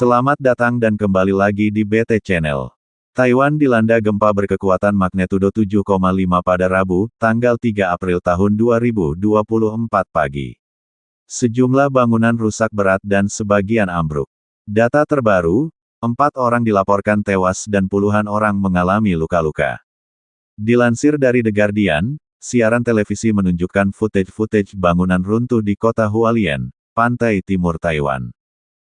Selamat datang dan kembali lagi di BT Channel. Taiwan dilanda gempa berkekuatan magnitudo 7,5 pada Rabu, tanggal 3 April tahun 2024 pagi. Sejumlah bangunan rusak berat dan sebagian ambruk. Data terbaru, 4 orang dilaporkan tewas dan puluhan orang mengalami luka-luka. Dilansir dari The Guardian, siaran televisi menunjukkan footage bangunan runtuh di kota Hualien, pantai timur Taiwan.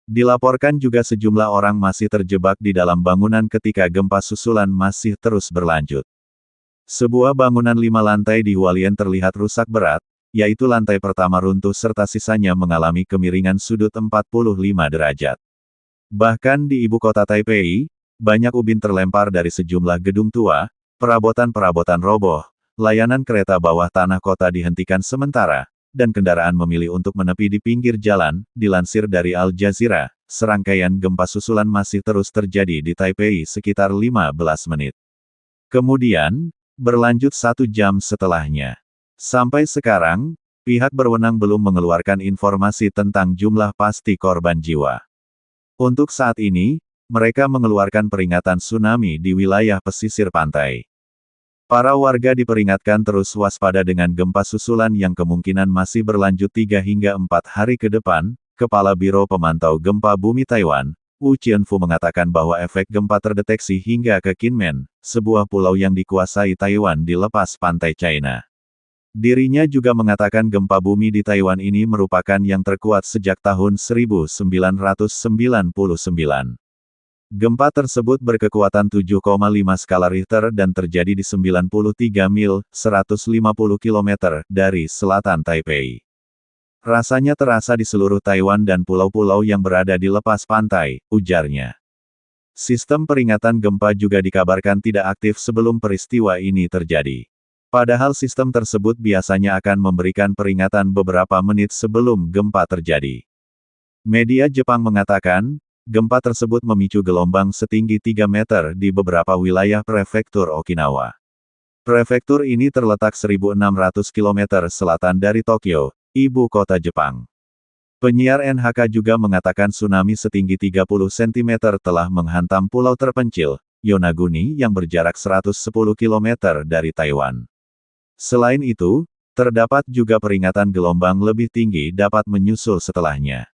Dilaporkan juga sejumlah orang masih terjebak di dalam bangunan ketika gempa susulan masih terus berlanjut. Sebuah bangunan 5 lantai di Hualien terlihat rusak berat, yaitu lantai pertama runtuh serta sisanya mengalami kemiringan sudut 45 derajat. Bahkan di ibu kota Taipei, banyak ubin terlempar dari sejumlah gedung tua, perabotan-perabotan roboh, layanan kereta bawah tanah kota dihentikan sementara, dan kendaraan memilih untuk menepi di pinggir jalan. Dilansir dari Al Jazeera, serangkaian gempa susulan masih terus terjadi di Taipei sekitar 15 menit. Kemudian, berlanjut 1 jam setelahnya. Sampai sekarang, pihak berwenang belum mengeluarkan informasi tentang jumlah pasti korban jiwa. Untuk saat ini, mereka mengeluarkan peringatan tsunami di wilayah pesisir pantai. Para warga diperingatkan terus waspada dengan gempa susulan yang kemungkinan masih berlanjut 3 hingga 4 hari ke depan. Kepala Biro Pemantau Gempa Bumi Taiwan, Wu Qianfu mengatakan bahwa efek gempa terdeteksi hingga ke Kinmen, sebuah pulau yang dikuasai Taiwan di lepas pantai China. Dirinya juga mengatakan gempa bumi di Taiwan ini merupakan yang terkuat sejak tahun 1999. Gempa tersebut berkekuatan 7,5 skala Richter dan terjadi di 93 mil, 150 km, dari selatan Taipei. Rasanya terasa di seluruh Taiwan dan pulau-pulau yang berada di lepas pantai, ujarnya. Sistem peringatan gempa juga dikabarkan tidak aktif sebelum peristiwa ini terjadi. Padahal sistem tersebut biasanya akan memberikan peringatan beberapa menit sebelum gempa terjadi. Media Jepang mengatakan, gempa tersebut memicu gelombang setinggi 3 meter di beberapa wilayah prefektur Okinawa. Prefektur ini terletak 1.600 km selatan dari Tokyo, ibu kota Jepang. Penyiar NHK juga mengatakan tsunami setinggi 30 cm telah menghantam pulau terpencil, Yonaguni yang berjarak 110 km dari Taiwan. Selain itu, terdapat juga peringatan gelombang lebih tinggi dapat menyusul setelahnya.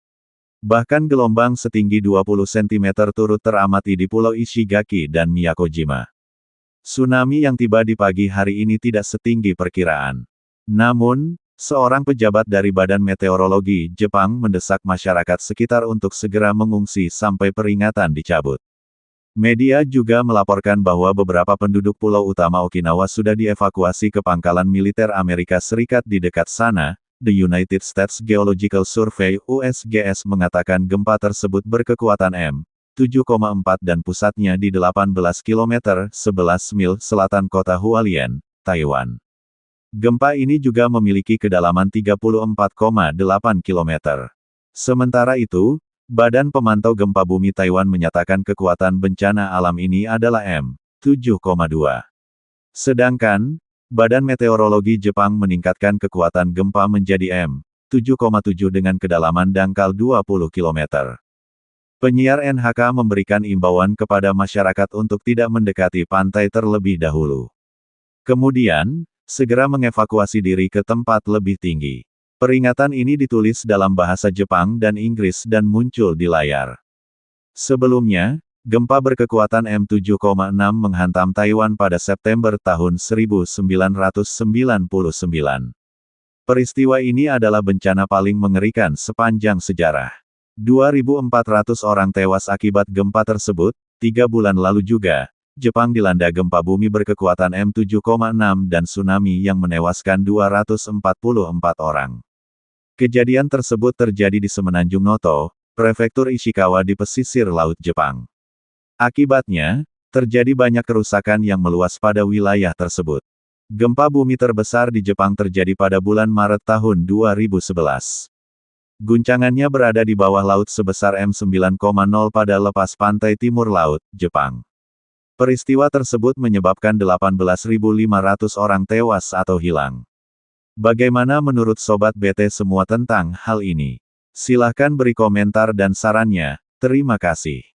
Bahkan gelombang setinggi 20 cm turut teramati di Pulau Ishigaki dan Miyakojima. Tsunami yang tiba di pagi hari ini tidak setinggi perkiraan. Namun, seorang pejabat dari Badan Meteorologi Jepang mendesak masyarakat sekitar untuk segera mengungsi sampai peringatan dicabut. Media juga melaporkan bahwa beberapa penduduk pulau utama Okinawa sudah dievakuasi ke pangkalan militer Amerika Serikat di dekat sana. The United States Geological Survey (USGS) mengatakan gempa tersebut berkekuatan M7,4 dan pusatnya di 18 km 11 mil selatan kota Hualien, Taiwan. Gempa ini juga memiliki kedalaman 34,8 km. Sementara itu, Badan Pemantau Gempa Bumi Taiwan menyatakan kekuatan bencana alam ini adalah M7,2. Sedangkan, Badan Meteorologi Jepang meningkatkan kekuatan gempa menjadi M7,7 dengan kedalaman dangkal 20 km. Penyiar NHK memberikan imbauan kepada masyarakat untuk tidak mendekati pantai terlebih dahulu. Kemudian, segera mengevakuasi diri ke tempat lebih tinggi. Peringatan ini ditulis dalam bahasa Jepang dan Inggris dan muncul di layar. Sebelumnya, gempa berkekuatan M7,6 menghantam Taiwan pada September tahun 1999. Peristiwa ini adalah bencana paling mengerikan sepanjang sejarah. 2.400 orang tewas akibat gempa tersebut. 3 bulan lalu juga, Jepang dilanda gempa bumi berkekuatan M7,6 dan tsunami yang menewaskan 244 orang. Kejadian tersebut terjadi di Semenanjung Noto, prefektur Ishikawa di pesisir Laut Jepang. Akibatnya, terjadi banyak kerusakan yang meluas pada wilayah tersebut. Gempa bumi terbesar di Jepang terjadi pada bulan Maret tahun 2011. Guncangannya berada di bawah laut sebesar M9,0 pada lepas pantai timur laut, Jepang. Peristiwa tersebut menyebabkan 18.500 orang tewas atau hilang. Bagaimana menurut Sobat BT semua tentang hal ini? Silahkan beri komentar dan sarannya. Terima kasih.